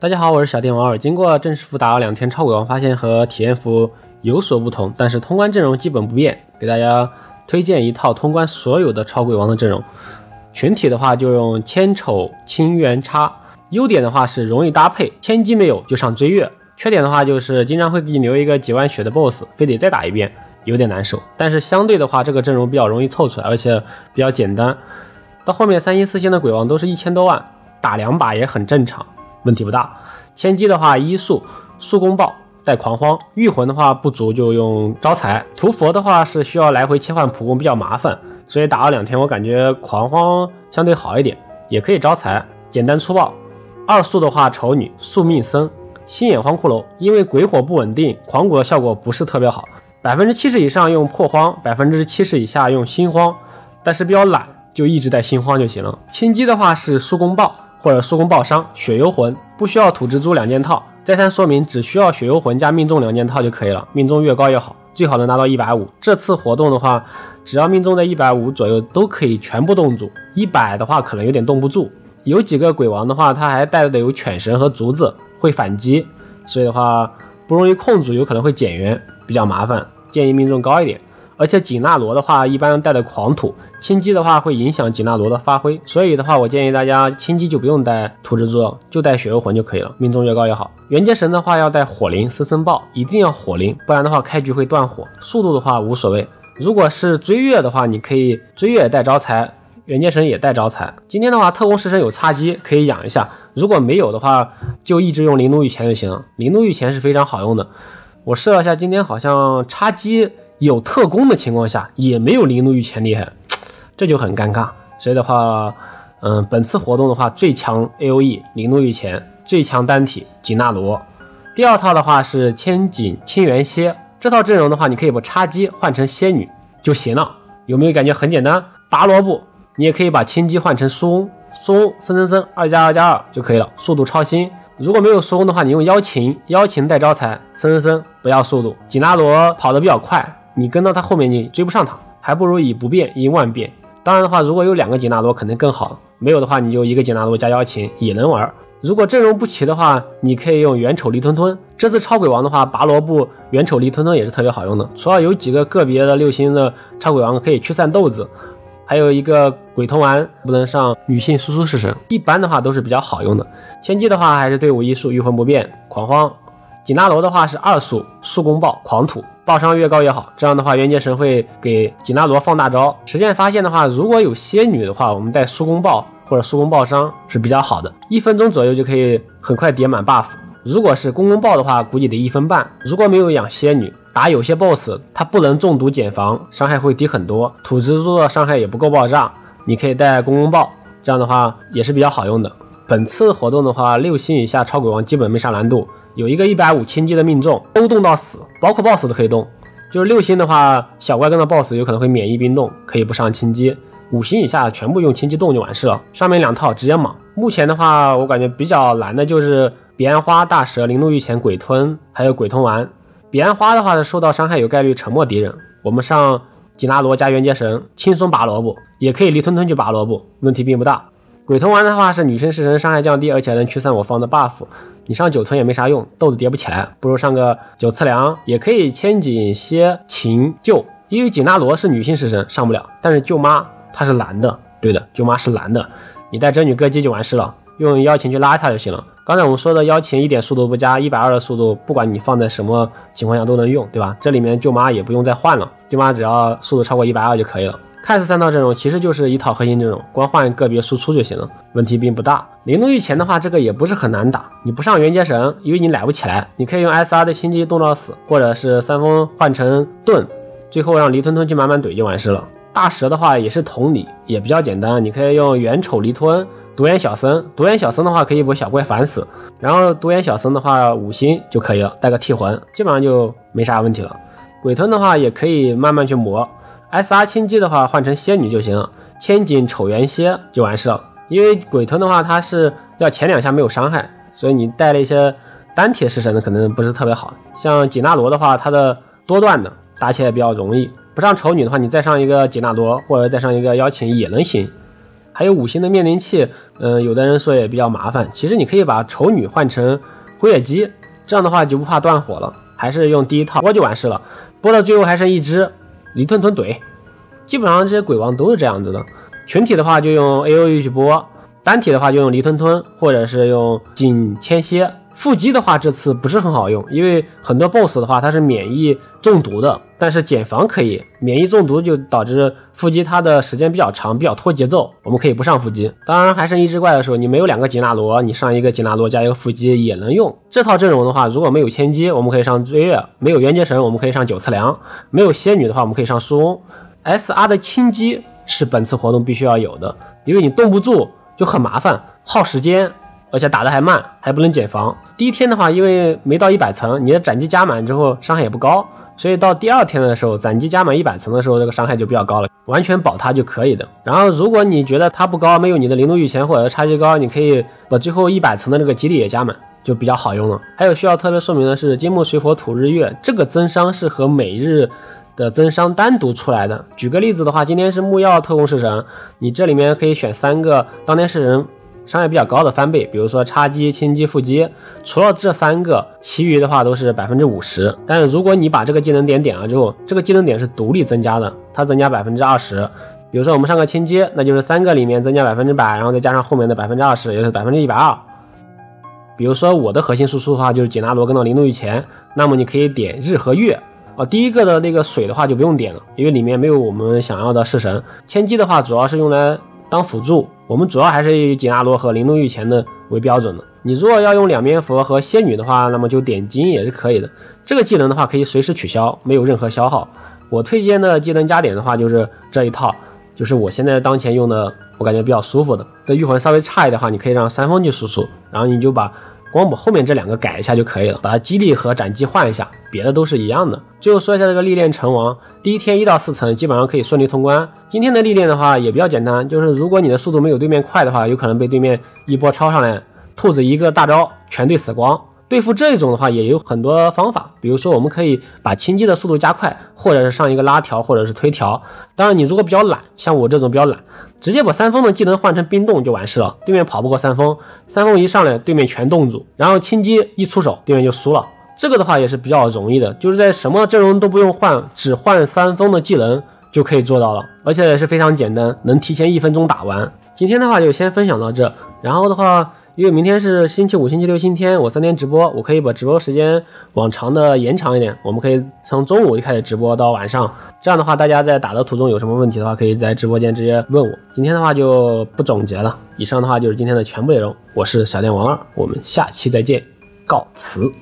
大家好，我是小电王二。经过正式服打了2天超鬼王，发现和体验服有所不同，但是通关阵容基本不变。给大家推荐一套通关所有的超鬼王的阵容。群体的话就用千丑清源叉，优点的话是容易搭配，千机没有就上追月。缺点的话就是经常会给你留一个几万血的 BOSS， 非得再打一遍，有点难受。但是相对的话，这个阵容比较容易凑出来，而且比较简单。到后面3星4星的鬼王都是1000多万，打2把也很正常，问题不大。千机的话一速攻爆带狂荒，御魂的话不足就用招财，屠佛的话是需要来回切换普攻比较麻烦，所以打了2天我感觉狂荒相对好一点，也可以招财，简单粗暴。2速的话丑女宿命僧星眼荒骷髅，因为鬼火不稳定，狂骨的效果不是特别好，70%以上用破荒，70%以下用心荒，但是比较懒就一直带心荒就行了。轻机的话是速攻爆或者速攻爆伤，血幽魂不需要土蜘蛛2件套，再三说明只需要血幽魂加命中2件套就可以了，命中越高越好，最好能拿到150。这次活动的话，只要命中在150左右都可以全部冻住，100的话可能有点冻不住。有几个鬼王的话，他还带的有犬神和竹子，会反击，所以的话不容易控住，有可能会减员，比较麻烦，建议命中高一点。而且锦纳罗的话一般带的狂土，轻机的话会影响锦纳罗的发挥，所以的话我建议大家轻机就不用带土蜘蛛了，就带血幽魂就可以了，命中越高越好。元阶神的话要带火灵森森爆，一定要火灵，不然的话开局会断火。速度的话无所谓，如果是追月的话，你可以追月带招财，元阶神也带招财。今天的话特工式神有擦机可以养一下，如果没有的话就一直用灵奴御前就行了，灵奴御前是非常好用的。我试了一下，今天好像插机有特工的情况下也没有灵奴御前厉害，这就很尴尬。所以的话本次活动的话最强 AOE 灵奴御前，最强单体锦纳罗。第2套的话是千锦清源蝎，这套阵容的话你可以把插机换成仙女就行了，有没有感觉很简单？拔萝卜你也可以把轻机换成苏翁森2+2+2就可以了，速度超新。如果没有苏翁的话，你用妖琴带招财，森不要速度。锦纳罗跑得比较快，你跟到他后面你追不上他，还不如以不变赢万变。当然的话，如果有2个锦纳罗肯定更好，没有的话你就1个锦纳罗加妖琴也能玩。如果阵容不齐的话，你可以用元丑离吞吞。这次超鬼王的话，拔萝卜元丑离吞吞也是特别好用的，除了有几个个别的6星的超鬼王可以驱散豆子，还有一个鬼头丸不能上女性苏式神，一般的话都是比较好用的。千机的话还是队伍1速御魂不变狂荒，锦纳罗的话是2速速攻爆狂土，爆伤越高越好，这样的话元阶神会给锦纳罗放大招。实践发现的话，如果有仙女的话，我们带速攻爆或者速攻爆伤是比较好的，1分钟左右就可以很快叠满 buff。 如果是攻爆的话估计得1分半。如果没有养仙女，打有些 boss 它不能中毒减防，伤害会低很多，土蜘蛛的伤害也不够爆炸，你可以带攻爆，这样的话也是比较好用的。本次活动的话6星以下超鬼王基本没啥难度，有一个150轻机的命中，都动到死，包括 boss 都可以动。就是6星的话小怪跟到 boss 有可能会免疫冰冻，可以不上轻机。5星以下全部用轻机动就完事了，上面2套直接莽。目前的话我感觉比较难的就是彼岸花、大蛇、灵奴御前、鬼吞还有鬼吞丸。彼岸花的话受到伤害有概率沉默敌人，我们上锦纳罗加元阶神轻松拔萝卜，也可以离吞吞去拔萝卜，问题并不大。鬼吞丸的话是女生式神，伤害降低，而且能驱散我方的 buff， 你上9吞也没啥用，豆子叠不起来，不如上个9次良。也可以千锦蝎秦舅，因为锦纳罗是女性式神上不了，但是舅妈她是蓝的，对的，舅妈是蓝的，你带真女歌姬就完事了，用妖琴去拉她就行了。刚才我们说的妖琴1点速度不加，120的速度，不管你放在什么情况下都能用，对吧？这里面舅妈也不用再换了，舅妈只要速度超过120就可以了。看似3套阵容其实就是一套核心阵容，光换个别输出就行了，问题并不大。灵奴御前的话这个也不是很难打，你不上元阶神因为你来不起来，你可以用 SR 的轻机动到死，或者是3风换成盾，最后让离吞吞去慢慢怼就完事了。大蛇的话也是同理，也比较简单，你可以用元丑离吞独眼小僧的话可以把小怪反死，然后独眼小僧的话5星就可以了，带个替魂基本上就没啥问题了。鬼吞的话也可以慢慢去磨， SR 轻机的话换成仙女就行了，千锦丑元蝎就完事了。因为鬼吞的话它是要前2下没有伤害，所以你带了一些单体式神的可能不是特别好，像锦纳罗的话它的多段的打起来比较容易，不上丑女的话你再上一个锦纳罗或者再上一个妖琴也能行。还有5星的面临器，有的人说也比较麻烦。其实你可以把丑女换成辉夜姬，这样的话就不怕断火了。还是用第一套播就完事了，播到最后还剩一只黎吞吞怼。基本上这些鬼王都是这样子的。群体的话就用 AOE 去播，单体的话就用黎吞吞或者是用景千蝎。腹肌的话这次不是很好用，因为很多 BOSS 的话它是免疫中毒的，但是减防可以，免疫中毒就导致腹肌它的时间比较长，比较拖节奏，我们可以不上腹肌。当然还剩一只怪的时候，你没有2个吉纳罗，你上一个吉纳罗加一个腹肌也能用。这套阵容的话，如果没有千机，我们可以上追月；没有元劫神，我们可以上九次良；没有仙女的话，我们可以上苏翁。SR 的轻机是本次活动必须要有的，因为你冻不住就很麻烦，耗时间。而且打得还慢，还不能减防。第一天的话，因为没到100层，你的斩击加满之后伤害也不高，所以到第2天的时候，斩击加满100层的时候，这个伤害就比较高了，完全保它就可以的。然后如果你觉得它不高，没有你的灵动御前或者差距高，你可以把最后100层的这个激励也加满，就比较好用了。还有需要特别说明的是，金木水火土日月这个增伤是和每日的增伤单独出来的。举个例子的话，今天是木曜特工式神，你这里面可以选3个当天式神伤害比较高的翻倍，比如说叉击、轻击、腹击，除了这3个，其余的话都是50%。但是如果你把这个技能点点了之后，这个技能点是独立增加的，它增加20%。比如说我们上个轻击，那就是3个里面增加100%，然后再加上后面的20%，也就是120%。比如说我的核心输出的话就是紧拉罗跟到灵动御前，那么你可以点日和月。第一个的那个水的话就不用点了，因为里面没有我们想要的式神。千机的话主要是用来当辅助，我们主要还是以紧拉罗和灵动御前的为标准的。你如果要用两面佛和仙女的话，那么就点金也是可以的。这个技能的话可以随时取消，没有任何消耗。我推荐的技能加点的话就是这一套，就是我现在当前用的，我感觉比较舒服的。这御魂稍微差一点的话，你可以让三风去输出，然后你就把光把后面这2个改一下就可以了，把它激励和斩击换一下，别的都是一样的。最后说一下这个历练成王，第一天1到4层基本上可以顺利通关。今天的历练的话也比较简单，就是如果你的速度没有对面快的话，有可能被对面一波超上来，兔子一个大招全队死光。对付这种的话也有很多方法，比如说我们可以把轻击的速度加快，或者是上一个拉条或者是推条。当然你如果比较懒，像我这种比较懒，直接把三风的技能换成冰冻就完事了，对面跑不过三风，三风一上来对面全冻住，然后轻击一出手对面就输了。这个的话也是比较容易的，就是在什么阵容都不用换，只换三风的技能就可以做到了，而且也是非常简单，能提前1分钟打完。今天的话就先分享到这，然后的话因为明天是星期五、星期六、星期天，我3天直播，我可以把直播时间往长的延长一点，我们可以从中午就开始直播到晚上，这样的话大家在打的途中有什么问题的话，可以在直播间直接问我。今天的话就不总结了，以上的话就是今天的全部内容，我是小电王2，我们下期再见，告辞。